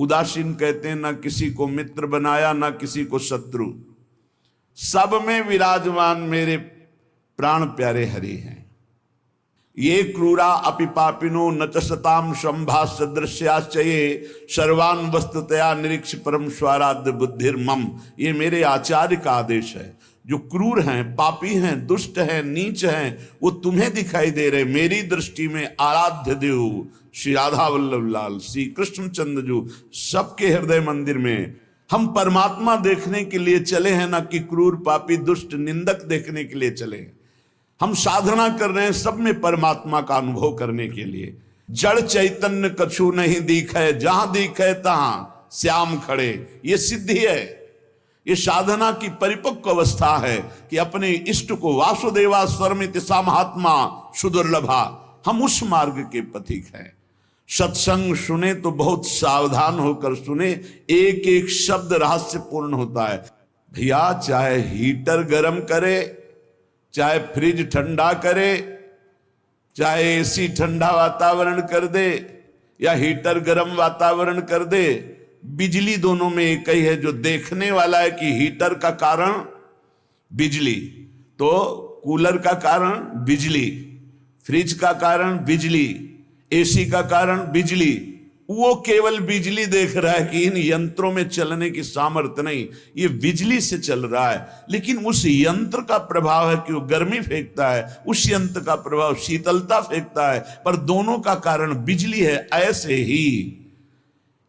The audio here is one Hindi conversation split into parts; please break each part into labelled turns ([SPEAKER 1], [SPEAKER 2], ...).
[SPEAKER 1] उदासीन कहते हैं, ना किसी को मित्र बनाया ना किसी को शत्रु, सब में विराजमान मेरे प्राण प्यारे हरि हैं। ये क्रूरा अपि पापिनो न च सताम संभाष्य दृश्याश्चये सर्वान् वस्तुतया निरीक्ष परम स्वाराध्य बुद्धिर्मम। ये मेरे आचार्य का आदेश है। जो क्रूर हैं, पापी हैं, दुष्ट हैं, नीच हैं, वो तुम्हें दिखाई दे रहे। मेरी दृष्टि में आराध्य देव श्री राधा वल्लभ लाल, श्री कृष्णचंद्र जी सबके हृदय मंदिर में हम परमात्मा देखने के लिए चले हैं, ना कि क्रूर पापी दुष्ट निंदक देखने के लिए चले हैं। हम साधना कर रहे हैं सब में परमात्मा का अनुभव करने के लिए। जड़ चैतन्य कछु नहीं दिखे, जहां दिखे तहां श्याम खड़े। ये सिद्धि है, ये साधना की परिपक्व अवस्था है कि अपने इष्ट को वासुदेवा स्वरमिति सा महात्मा सुदुर्लभा, हम उस मार्ग के पथिक हैं। सत्संग सुने तो बहुत सावधान होकर सुने, एक एक शब्द रहस्यपूर्ण होता है। भैया चाहे हीटर गर्म करे, चाहे फ्रिज ठंडा करे, चाहे एसी ठंडा वातावरण कर दे या हीटर गर्म वातावरण कर दे, बिजली दोनों में एक ही है। जो देखने वाला है कि हीटर का कारण बिजली, तो कूलर का कारण बिजली, फ्रिज का कारण बिजली, एसी का कारण बिजली, वो केवल बिजली देख रहा है कि इन यंत्रों में चलने की सामर्थ्य नहीं, ये बिजली से चल रहा है। लेकिन उस यंत्र का प्रभाव है कि वो गर्मी फेंकता है, उस यंत्र का प्रभाव शीतलता फेंकता है, पर दोनों का कारण बिजली है। ऐसे ही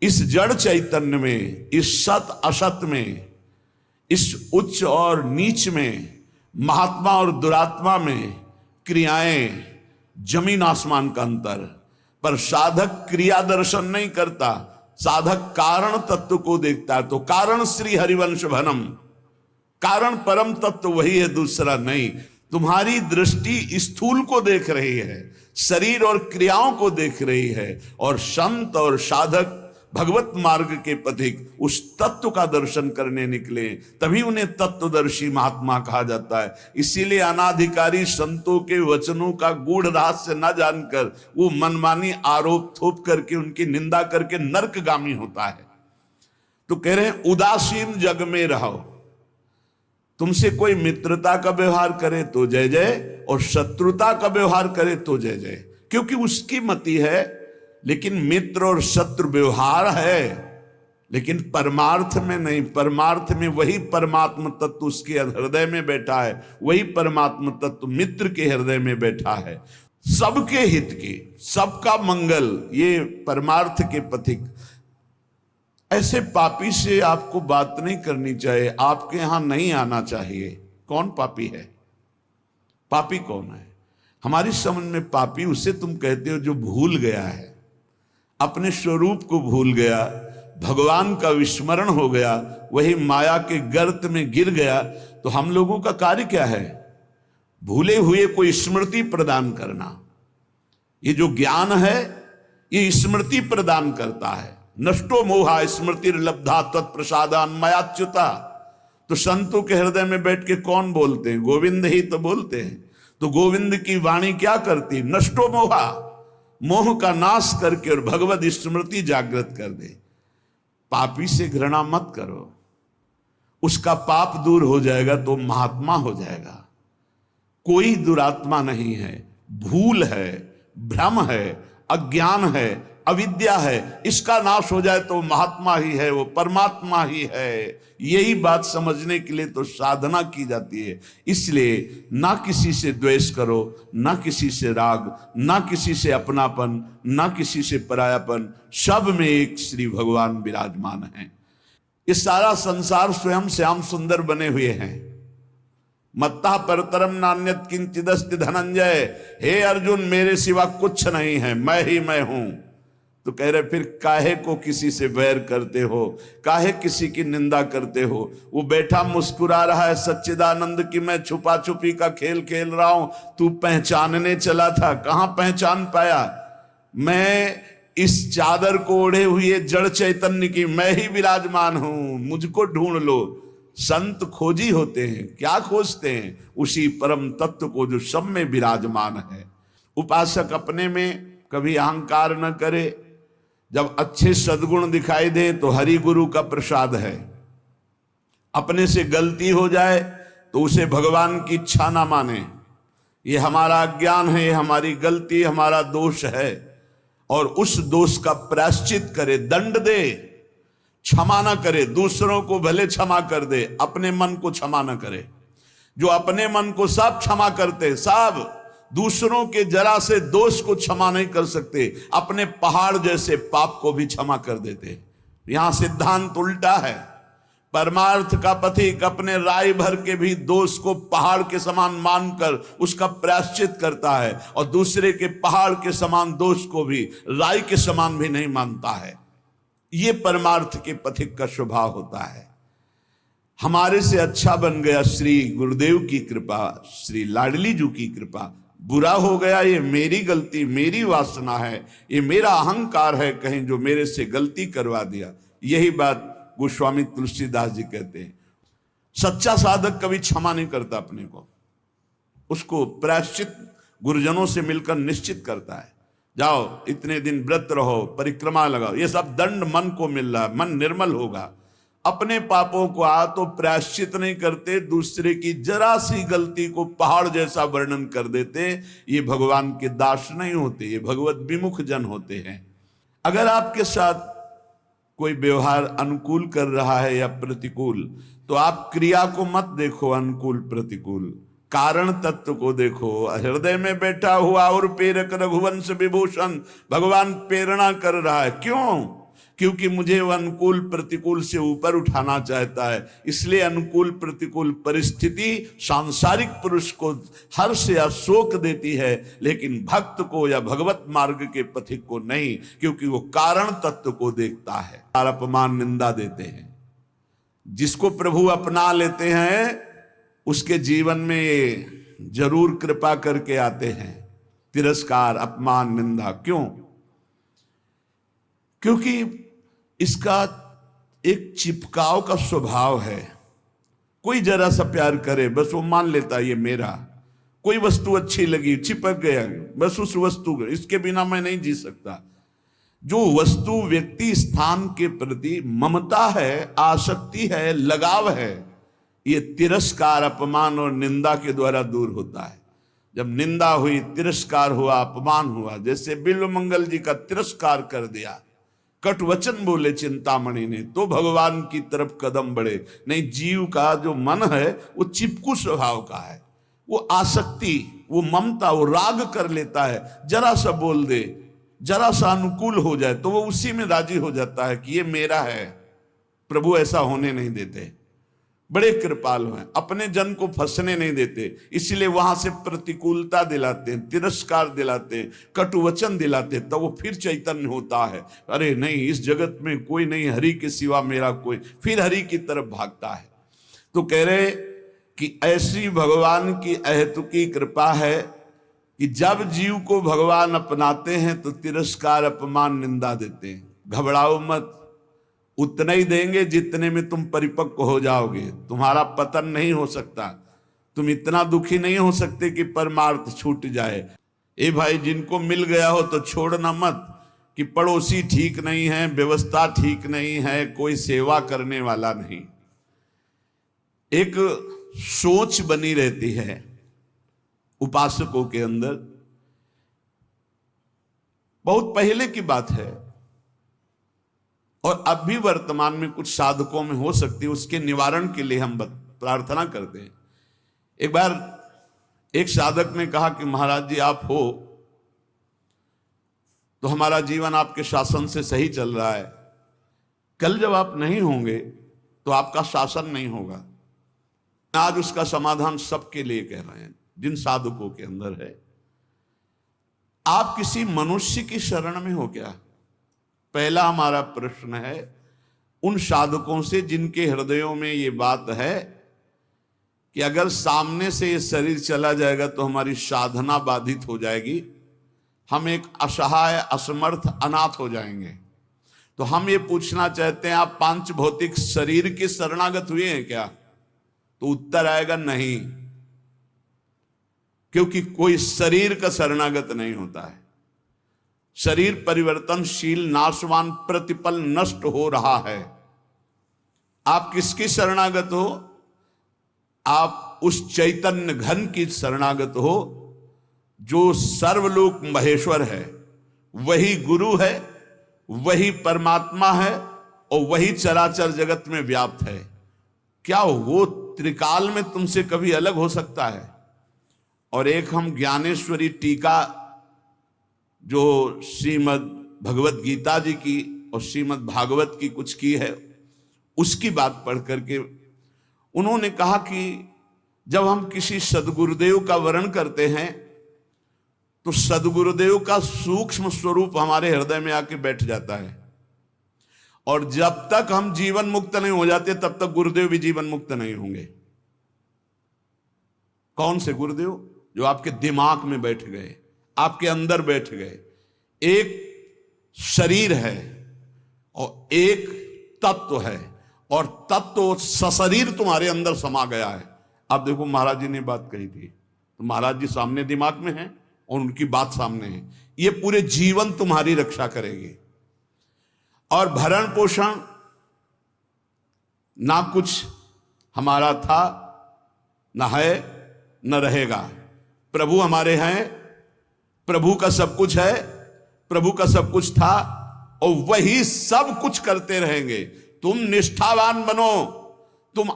[SPEAKER 1] इस जड़ चैतन्य में, इस सत असत में, इस उच्च और नीच में, महात्मा और दुरात्मा में क्रियाएं जमीन आसमान का अंतर। पर साधक क्रिया दर्शन नहीं करता, साधक कारण तत्व को देखता है। तो कारण श्री हरिवंश भनम, कारण परम तत्व वही है, दूसरा नहीं। तुम्हारी दृष्टि स्थूल को देख रही है, शरीर और क्रियाओं को देख रही है, और संत और साधक भगवत मार्ग के पथिक उस तत्व का दर्शन करने निकले, तभी उन्हें तत्वदर्शी महात्मा कहा जाता है। इसीलिए अनाधिकारी संतों के वचनों का गूढ़ रहस्य न जानकर वो मनमानी आरोप थोप करके उनकी निंदा करके नरकगामी होता है। तो कह रहे हैं उदासीन जग में रहो। तुमसे कोई मित्रता का व्यवहार करे तो जय जय, और शत्रुता का व्यवहार करे तो जय जय, क्योंकि उसकी मति है। लेकिन मित्र और शत्रु व्यवहार है, लेकिन परमार्थ में नहीं। परमार्थ में वही परमात्म तत्व उसके हृदय में बैठा है, वही परमात्म तत्व मित्र के हृदय में बैठा है। सबके हित की, सबका मंगल, ये परमार्थ के पथिक। ऐसे पापी से आपको बात नहीं करनी चाहिए, आपके यहां नहीं आना चाहिए। कौन पापी है? पापी कौन है? हमारी समझ में पापी उसे तुम कहते हो जो भूल गया है, अपने स्वरूप को भूल गया, भगवान का विस्मरण हो गया, वही माया के गर्त में गिर गया। तो हम लोगों का कार्य क्या है? भूले हुए को स्मृति प्रदान करना। ये जो ज्ञान है ये स्मृति प्रदान करता है। नष्टो मोहा स्मृति लब्धा तत्प्रसादान मयाच्युता। तो संतों के हृदय में बैठ के कौन बोलते हैं? गोविंद ही तो बोलते हैं। तो गोविंद की वाणी क्या करती? नष्टो मोहा, मोह का नाश करके और भगवत स्मृति जागृत कर दे। पापी से घृणा मत करो, उसका पाप दूर हो जाएगा तो महात्मा हो जाएगा। कोई दुरात्मा नहीं है, भूल है, भ्रम है, अज्ञान है, अविद्या है। इसका नाश हो जाए तो महात्मा ही है, वो परमात्मा ही है। यही बात समझने के लिए तो साधना की जाती है। इसलिए ना किसी से द्वेष करो, ना किसी से राग, ना किसी से अपनापन, ना किसी से परायापन। सब में एक श्री भगवान विराजमान हैं। ये सारा संसार स्वयं श्याम सुंदर बने हुए हैं। मत्ता परतरम नान्यत किंचिदस्ति धनंजय। हे अर्जुन, मेरे सिवा कुछ नहीं है, मैं ही मैं हूं। तो कह रहे फिर काहे को किसी से वैर करते हो, काहे किसी की निंदा करते हो? वो बैठा मुस्कुरा रहा है सच्चिदानंद की मैं छुपा छुपी का खेल खेल रहा हूं, तू पहचानने चला था, कहां पहचान पाया? मैं इस चादर को ओढ़े हुए जड़ चैतन्य की मैं ही विराजमान हूं, मुझको ढूंढ लो। संत खोजी होते हैं, क्या खोजते हैं? उसी परम तत्व को जो सब में विराजमान है। उपासक अपने में कभी अहंकार न करे, जब अच्छे सद्गुण दिखाई दे तो हरि गुरु का प्रसाद है। अपने से गलती हो जाए तो उसे भगवान की इच्छा ना माने, ये हमारा अज्ञान है, ये हमारी गलती, हमारा दोष है, और उस दोष का प्रायश्चित करे, दंड दे, क्षमा ना करे। दूसरों को भले क्षमा कर दे, अपने मन को क्षमा ना करे। जो अपने मन को सब क्षमा करते, सब दूसरों के जरा से दोष को क्षमा नहीं कर सकते, अपने पहाड़ जैसे पाप को भी क्षमा कर देते। यहां सिद्धांत उल्टा है। परमार्थ का पथिक अपने राय भर के भी दोष को पहाड़ के समान मानकर उसका प्रायश्चित करता है, और दूसरे के पहाड़ के समान दोष को भी राय के समान भी नहीं मानता है। ये परमार्थ के पथिक का स्वभाव होता है। हमारे से अच्छा बन गया श्री गुरुदेव की कृपा, श्री लाडली जी की कृपा। बुरा हो गया ये मेरी गलती, मेरी वासना है, ये मेरा अहंकार है कहीं जो मेरे से गलती करवा दिया। यही बात गोस्वामी तुलसीदास जी कहते हैं। सच्चा साधक कभी क्षमा नहीं करता अपने को, उसको प्रायश्चित गुरुजनों से मिलकर निश्चित करता है। जाओ इतने दिन व्रत रहो, परिक्रमा लगाओ, ये सब दंड मन को मिल रहा है, मन निर्मल होगा। अपने पापों को तो प्रायश्चित नहीं करते, दूसरे की जरा सी गलती को पहाड़ जैसा वर्णन कर देते। ये भगवान के दास नहीं होते, ये भगवत विमुख जन होते हैं। अगर आपके साथ कोई व्यवहार अनुकूल कर रहा है या प्रतिकूल, तो आप क्रिया को मत देखो, अनुकूल प्रतिकूल, कारण तत्व को देखो। हृदय में बैठा हुआ और प्रेरक रघुवंश विभूषण भगवान प्रेरणा कर रहा है। क्यों? क्योंकि मुझे वह अनुकूल प्रतिकूल से ऊपर उठाना चाहता है। इसलिए अनुकूल प्रतिकूल परिस्थिति सांसारिक पुरुष को हर्ष या शोक देती है, लेकिन भक्त को या भगवत मार्ग के पथिक को नहीं, क्योंकि वो कारण तत्व को देखता है। अपमान निंदा देते हैं, जिसको प्रभु अपना लेते हैं उसके जीवन में ये जरूर कृपा करके आते हैं। तिरस्कार, अपमान, निंदा। क्यों? क्योंकि इसका एक चिपकाव का स्वभाव है। कोई जरा सा प्यार करे बस वो मान लेता है ये मेरा। कोई वस्तु अच्छी लगी, चिपक गया, बस उस वस्तु, इसके बिना मैं नहीं जी सकता। जो वस्तु व्यक्ति स्थान के प्रति ममता है, आसक्ति है, लगाव है, ये तिरस्कार, अपमान और निंदा के द्वारा दूर होता है। जब निंदा हुई, तिरस्कार हुआ, अपमान हुआ, जैसे बिल्वमंगल जी का तिरस्कार कर दिया, कट वचन बोले चिंतामणि ने, तो भगवान की तरफ कदम बढ़े। नहीं, जीव का जो मन है वो चिपकू स्वभाव का है, वो आसक्ति, वो ममता, वो राग कर लेता है। जरा सा बोल दे, जरा सा अनुकूल हो जाए तो वो उसी में राजी हो जाता है कि ये मेरा है। प्रभु ऐसा होने नहीं देते, बड़े कृपालु हैं, अपने जन को फंसने नहीं देते। इसलिए वहां से प्रतिकूलता दिलाते हैं, तिरस्कार दिलाते हैं, कटु वचन दिलाते हैं, तब वो फिर चैतन्य होता है। अरे नहीं, इस जगत में कोई नहीं, हरि के सिवा मेरा कोई, फिर हरि की तरफ भागता है। तो कह रहे कि ऐसी भगवान की अहेतुकी कृपा है कि जब जीव को भगवान अपनाते हैं तो तिरस्कार, अपमान, निंदा देते हैं। घबराओ मत, उतना ही देंगे जितने में तुम परिपक्व हो जाओगे। तुम्हारा पतन नहीं हो सकता, तुम इतना दुखी नहीं हो सकते कि परमार्थ छूट जाए। ए भाई, जिनको मिल गया हो तो छोड़ना मत कि पड़ोसी ठीक नहीं है, व्यवस्था ठीक नहीं है, कोई सेवा करने वाला नहीं। एक सोच बनी रहती है उपासकों के अंदर। बहुत पहले की बात है और अब भी वर्तमान में कुछ साधकों में हो सकती है, उसके निवारण के लिए हम प्रार्थना करते हैं। एक बार एक साधक ने कहा कि महाराज जी, आप हो तो हमारा जीवन आपके शासन से सही चल रहा है, कल जब आप नहीं होंगे तो आपका शासन नहीं होगा। आज उसका समाधान सबके लिए कह रहे हैं, जिन साधकों के अंदर है। आप किसी मनुष्य की शरण में हो क्या? पहला हमारा प्रश्न है उन साधकों से जिनके हृदयों में ये बात है कि अगर सामने से ये शरीर चला जाएगा तो हमारी साधना बाधित हो जाएगी, हम एक असहाय, असमर्थ, अनाथ हो जाएंगे। तो हम ये पूछना चाहते हैं, आप पांच भौतिक शरीर के शरणागत हुए हैं क्या? तो उत्तर आएगा नहीं, क्योंकि कोई शरीर का शरणागत नहीं होता है। शरीर परिवर्तनशील, नाशवान, प्रतिपल नष्ट हो रहा है। आप किसकी शरणागत हो? आप उस चैतन्य घन की शरणागत हो जो सर्वलोक महेश्वर है, वही गुरु है, वही परमात्मा है और वही चराचर जगत में व्याप्त है। क्या वो त्रिकाल में तुमसे कभी अलग हो सकता है? और एक हम ज्ञानेश्वरी टीका जो श्रीमद् भगवत गीता जी की और श्रीमद् भागवत की कुछ की है, उसकी बात पढ़ करके उन्होंने कहा कि जब हम किसी सदगुरुदेव का वर्ण करते हैं तो सदगुरुदेव का सूक्ष्म स्वरूप हमारे हृदय में आके बैठ जाता है, और जब तक हम जीवन मुक्त नहीं हो जाते तब तक गुरुदेव भी जीवन मुक्त नहीं होंगे। कौन से गुरुदेव? जो आपके दिमाग में बैठ गए, आपके अंदर बैठ गए। एक शरीर है और एक तत्व है, और तत्व सशरीर तुम्हारे अंदर समा गया है। आप देखो महाराज जी ने बात कही थी, तो महाराज जी सामने दिमाग में है और उनकी बात सामने है। ये पूरे जीवन तुम्हारी रक्षा करेगी। और भरण पोषण ना कुछ हमारा था, ना है, न रहेगा। प्रभु हमारे हैं, प्रभु का सब कुछ है, प्रभु का सब कुछ था और वही सब कुछ करते रहेंगे। तुम निष्ठावान बनो, तुम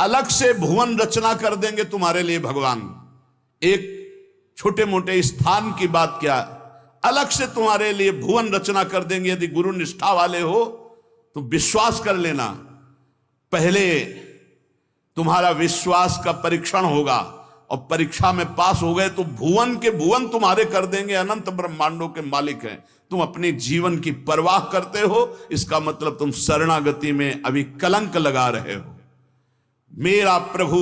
[SPEAKER 1] अलग से भुवन रचना कर देंगे तुम्हारे लिए भगवान। एक छोटे मोटे स्थान की बात क्या, अलग से तुम्हारे लिए भुवन रचना कर देंगे। यदि गुरु निष्ठा वाले हो तो विश्वास कर लेना, पहले तुम्हारा विश्वास का परीक्षण होगा और परीक्षा में पास हो गए तो भुवन के भुवन तुम्हारे कर देंगे। अनंत ब्रह्मांडों के मालिक हैं। तुम अपने जीवन की परवाह करते हो, इसका मतलब तुम शरणागति में अभी कलंक लगा रहे हो। मेरा प्रभु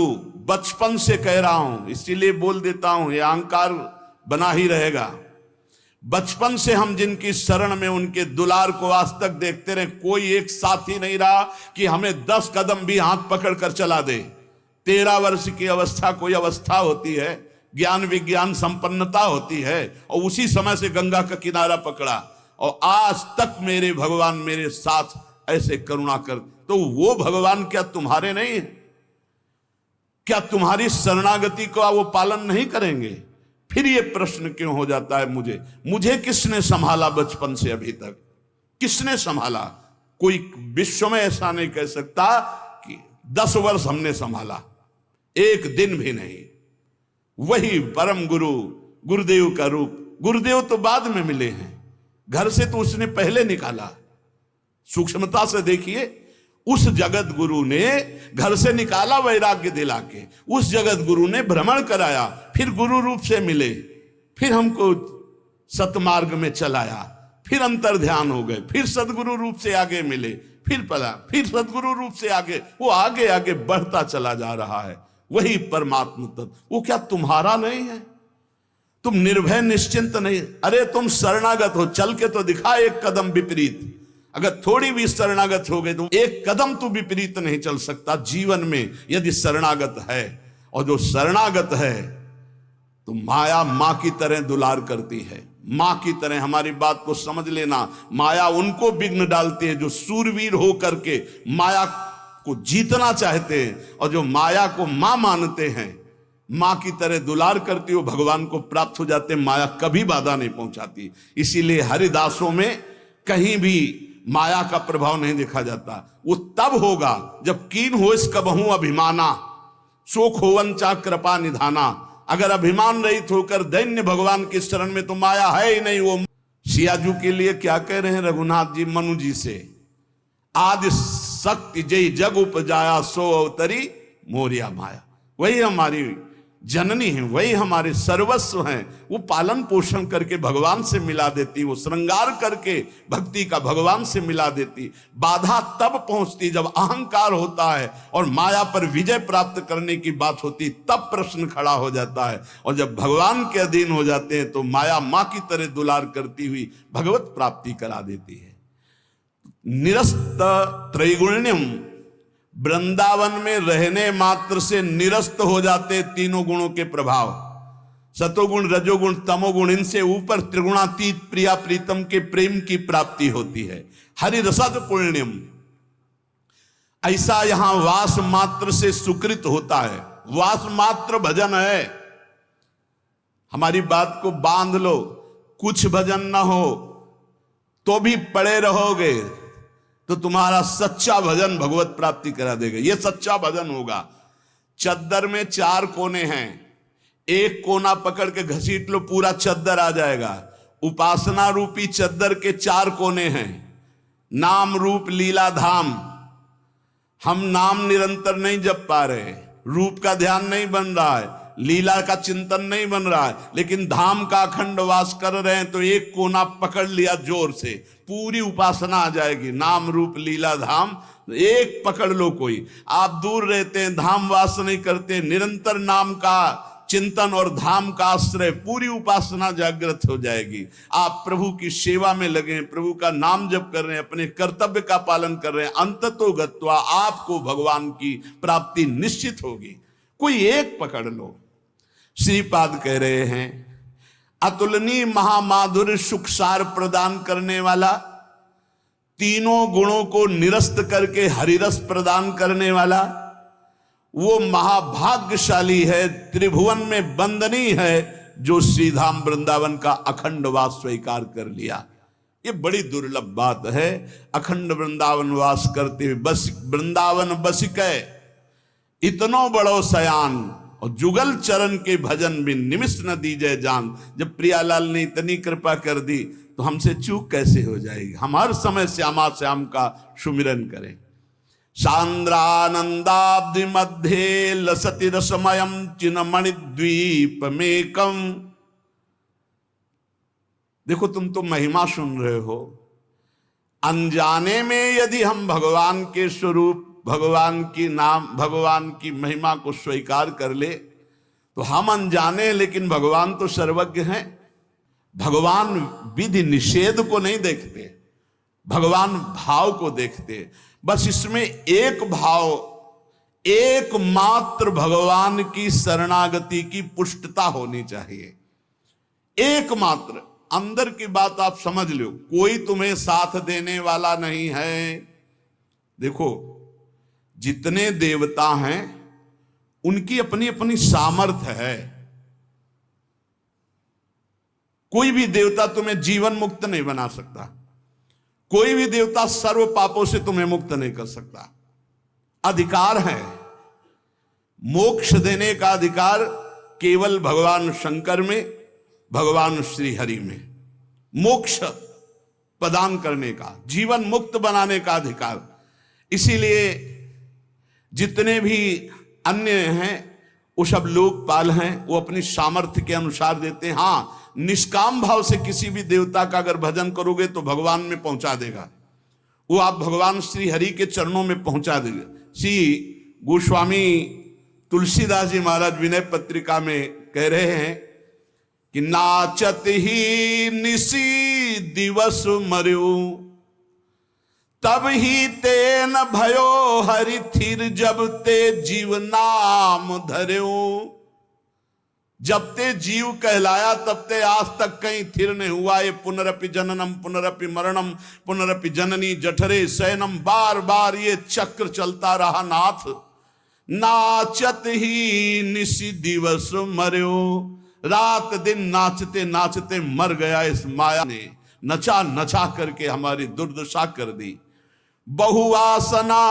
[SPEAKER 1] बचपन से कह रहा हूं, इसीलिए बोल देता हूं, यह अहंकार बना ही रहेगा। बचपन से हम जिनकी शरण में उनके दुलार को आज तक देखते रहे, कोई एक साथी नहीं रहा कि हमें 10 कदम भी हाथ पकड़ कर चला दे। 13 वर्ष की अवस्था कोई अवस्था होती है, ज्ञान विज्ञान संपन्नता होती है, और उसी समय से गंगा का किनारा पकड़ा और आज तक मेरे भगवान मेरे साथ ऐसे करुणा कर। तो वो भगवान क्या तुम्हारे नहीं है? क्या तुम्हारी शरणागति का वो पालन नहीं करेंगे? फिर ये प्रश्न क्यों हो जाता है मुझे किसने संभाला बचपन से अभी तक? किसने संभाला? कोई विश्व में ऐसा नहीं कह सकता कि 10 वर्ष हमने संभाला, एक दिन भी नहीं। वही परम गुरु गुरुदेव का रूप। गुरुदेव तो बाद में मिले हैं, घर से तो उसने पहले निकाला। सूक्ष्मता से देखिए, उस जगत गुरु ने घर से निकाला वैराग्य दिला के, उस जगत गुरु ने भ्रमण कराया, फिर गुरु रूप से मिले, फिर हमको सतमार्ग में चलाया, फिर अंतर ध्यान हो गए, फिर सदगुरु रूप से आगे मिले, फिर पला, फिर सदगुरु रूप से आगे, वो आगे आगे बढ़ता चला जा रहा है। वही परमात्मा तत्व, वो क्या तुम्हारा नहीं है? तुम निर्भय निश्चिंत नहीं? अरे तुम शरणागत हो, चल के तो दिखा एक कदम विपरीत। अगर थोड़ी भी शरणागत हो गए तो एक कदम तो विपरीत नहीं चल सकता जीवन में, यदि शरणागत है। और जो शरणागत है तो माया मां की तरह दुलार करती है, मां की तरह। हमारी बात को समझ लेना, माया उनको विघ्न डालती है जो सूरवीर हो करके माया को जीतना चाहते हैं, और जो माया को मां मानते हैं, मां की तरह दुलार करती हो, भगवान को प्राप्त हो जाते। माया कभी बाधा नहीं पहुंचाती। इसीलिए हरिदासों में कहीं भी माया का प्रभाव नहीं देखा जाता। वो तब होगा जब कीन हो इस कबहू अभिमाना, शोक होवन चा कृपा निधाना। अगर अभिमान रहित होकर दैन्य भगवान की शरण में, तो माया है ही नहीं। वो सियाजू के लिए क्या कह रहे हैं रघुनाथ जी मनु जी से, आदि शक्ति जय जग उपजाया सो अवतरी मोरिया माया। वही हमारी जननी है, वही हमारे सर्वस्व हैं। वो पालन पोषण करके भगवान से मिला देती, वो श्रृंगार करके भक्ति का भगवान से मिला देती। बाधा तब पहुंचती जब अहंकार होता है और माया पर विजय प्राप्त करने की बात होती, तब प्रश्न खड़ा हो जाता है। और जब भगवान के अधीन हो जाते हैं तो माया मां की तरह दुलार करती हुई भगवत प्राप्ति करा देती है। निरस्त त्रैगुण्यम, वृंदावन में रहने मात्र से निरस्त हो जाते तीनों गुणों के प्रभाव। सतोगुण, रजोगुण, तमोगुण, इनसे ऊपर त्रिगुणातीत प्रिया प्रीतम के प्रेम की प्राप्ति होती है। हरि रसद पुण्यम, ऐसा यहां वास मात्र से सुकृत होता है। वास मात्र भजन है। हमारी बात को बांध लो, कुछ भजन ना हो तो भी पड़े रहोगे तो तुम्हारा सच्चा भजन भगवत प्राप्ति करा देगा। यह सच्चा भजन होगा। चद्दर में 4 कोने हैं, एक कोना पकड़ के घसीट लो, पूरा चद्दर आ जाएगा। उपासना रूपी चद्दर के 4 कोने हैं, नाम रूप लीला धाम। हम नाम निरंतर नहीं जप पा रहे, रूप का ध्यान नहीं बन रहा है, लीला का चिंतन नहीं बन रहा है, लेकिन धाम का अखंड वास कर रहे हैं तो एक कोना पकड़ लिया जोर से, पूरी उपासना आ जाएगी। नाम रूप लीला धाम एक पकड़ लो। कोई आप दूर रहते हैं, धाम वास नहीं करते, निरंतर नाम का चिंतन और धाम का आश्रय, पूरी उपासना जागृत हो जाएगी। आप प्रभु की सेवा में लगे, प्रभु का नाम जप कर रहे हैं, अपने कर्तव्य का पालन कर रहे हैं, अंततो गत्वा आपको भगवान की प्राप्ति निश्चित होगी। कोई एक पकड़ लो। श्रीपाद कह रहे हैं, अतुलनीय महामाधुर्य सुख सार प्रदान करने वाला, तीनों गुणों को निरस्त करके हरिरस प्रदान करने वाला, वो महाभाग्यशाली है, त्रिभुवन में वंदनीय है, जो श्रीधाम वृंदावन का अखंड वास स्वीकार कर लिया। ये बड़ी दुर्लभ बात है। अखंड वृंदावन वास करते हुए बस वृंदावन बसिकै इतनो बड़ो सयान, और जुगल चरण के भजन भी निमिष न दीजय जान। जब प्रियालाल ने इतनी कृपा कर दी तो हमसे चूक कैसे हो जाएगी। हम हर समय श्यामा श्याम का सुमिरन करें। सांद्रानंदाब्धि मध्य लसति रसमयम चिन्मणि द्वीप मेकम। देखो, तुम तो महिमा सुन रहे हो। अनजाने में यदि हम भगवान के स्वरूप, भगवान की नाम, भगवान की महिमा को स्वीकार कर ले तो हम अनजाने हैं, लेकिन भगवान तो सर्वज्ञ हैं। भगवान विधि निषेध को नहीं देखते, भगवान भाव को देखते। बस इसमें एक भाव, एकमात्र भगवान की शरणागति की पुष्टता होनी चाहिए। एकमात्र। अंदर की बात आप समझ लो, कोई तुम्हें साथ देने वाला नहीं है। देखो, जितने देवता हैं उनकी अपनी अपनी सामर्थ्य है। कोई भी देवता तुम्हें जीवन मुक्त नहीं बना सकता, कोई भी देवता सर्व पापों से तुम्हें मुक्त नहीं कर सकता। अधिकार है, मोक्ष देने का अधिकार केवल भगवान शंकर में, भगवान श्री हरि में। मोक्ष प्रदान करने का, जीवन मुक्त बनाने का अधिकार। इसीलिए जितने भी अन्य हैं वो सब लोकपाल हैं, वो अपनी सामर्थ्य के अनुसार देते हैं। हाँ, निष्काम भाव से किसी भी देवता का अगर भजन करोगे तो भगवान में पहुंचा देगा वो, आप भगवान श्री हरि के चरणों में पहुंचा देगा। श्री गोस्वामी तुलसीदास जी महाराज विनय पत्रिका में कह रहे हैं कि नाचत ही निसी दिवस मर्यो, तब ही तेन भयो हरि थिर, जब ते जीव नाम धर्यो। जब ते जीव कहलाया तब ते आज तक कहीं थिर नहीं हुआ। ये पुनरपि जननम पुनरपि मरणम पुनरपि जननी जठरे शयनम, बार बार ये चक्र चलता रहा नाथ। नाचत ही निसी दिवस मर्यो, रात दिन नाचते नाचते मर गया इस माया ने, नचा नचा करके हमारी दुर्दशा कर दी। बहुवासना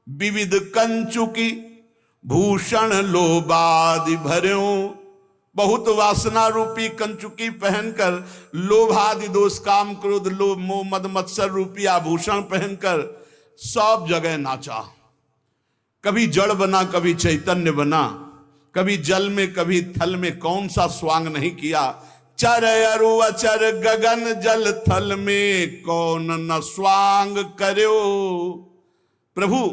[SPEAKER 1] विविध कंचुकी, भूषण लोभादि भर्यो। बहुत वासना रूपी कंचुकी पहनकर, लोभादि दोष काम क्रोध लोभ मोह मद मत्सर रूपी आभूषण पहनकर सब जगह नाचा। कभी जड़ बना, कभी चैतन्य बना, कभी जल में कभी थल में, कौन सा स्वांग नहीं किया। चर अरु अचर गगन जल थल में, कौन न स्वांग कर्यो। प्रभु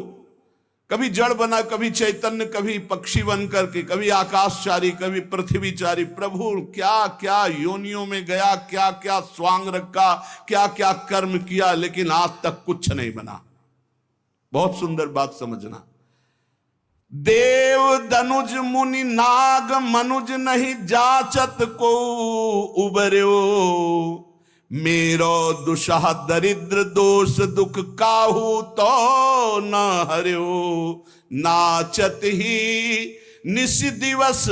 [SPEAKER 1] कभी जड़ बना, कभी चैतन्य, कभी पक्षी बन करके, कभी आकाशचारी, कभी पृथ्वीचारी। प्रभु क्या क्या योनियों में गया, क्या क्या स्वांग रखा, क्या क्या कर्म किया, लेकिन आज तक कुछ नहीं बना। बहुत सुंदर बात समझना। देव धनुज मुनि नाग मनुज नहीं जाचत को उबर्यो, मेरो दुषह दरिद्र दोष दुख काहू तो न हर्यो, नाचत ही निस दिवस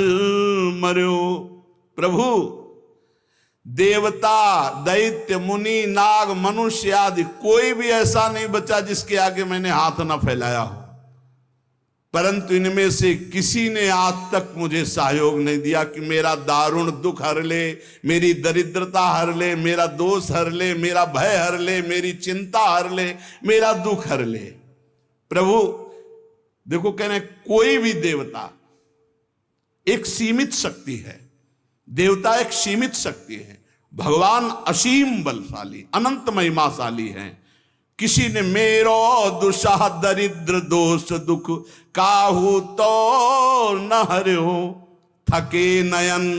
[SPEAKER 1] मर्यो। प्रभु, देवता दैत्य मुनि नाग मनुष्य आदि कोई भी ऐसा नहीं बचा जिसके आगे मैंने हाथ न फैलाया हो, परंतु इनमें से किसी ने आज तक मुझे सहयोग नहीं दिया कि मेरा दारुण दुख हर ले, मेरी दरिद्रता हर ले, मेरा दोष हर ले, मेरा भय हर ले, मेरी चिंता हर ले, मेरा दुख हर ले। प्रभु देखो, कह रहे कोई भी देवता एक सीमित शक्ति है, देवता एक सीमित शक्ति है, भगवान असीम बलशाली अनंत महिमाशाली हैं। किसी ने मेरो दुषह दरिद्र दोष दुख काहू तो न हर्यो, थके नयन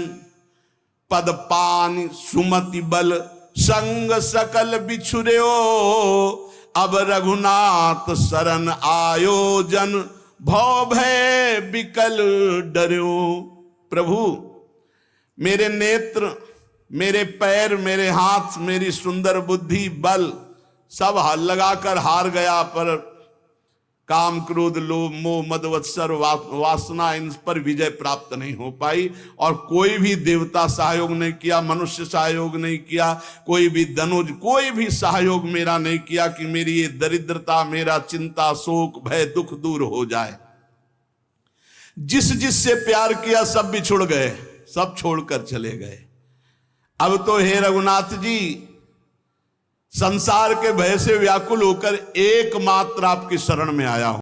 [SPEAKER 1] पद पान सुमति बल संग सकल बिछुर्यो, अब रघुनाथ शरण आयोजन भव भय बिकल डर्यो। प्रभु, मेरे नेत्र, मेरे पैर, मेरे हाथ, मेरी सुंदर बुद्धि, बल सब लगाकर हार गया, पर काम क्रोध लोभ मोह मद मत्सर वासना इन पर विजय प्राप्त नहीं हो पाई। और कोई भी देवता सहयोग नहीं किया, मनुष्य सहयोग नहीं किया, कोई भी धनुज, कोई भी सहयोग मेरा नहीं किया कि मेरी ये दरिद्रता, मेरा चिंता शोक भय दुख दूर हो जाए। जिस जिससे प्यार किया सब बिछुड़ गए, सब छोड़कर चले गए। अब तो हे रघुनाथ जी, संसार के भय से व्याकुल होकर एकमात्र आपकी शरण में आया हूं।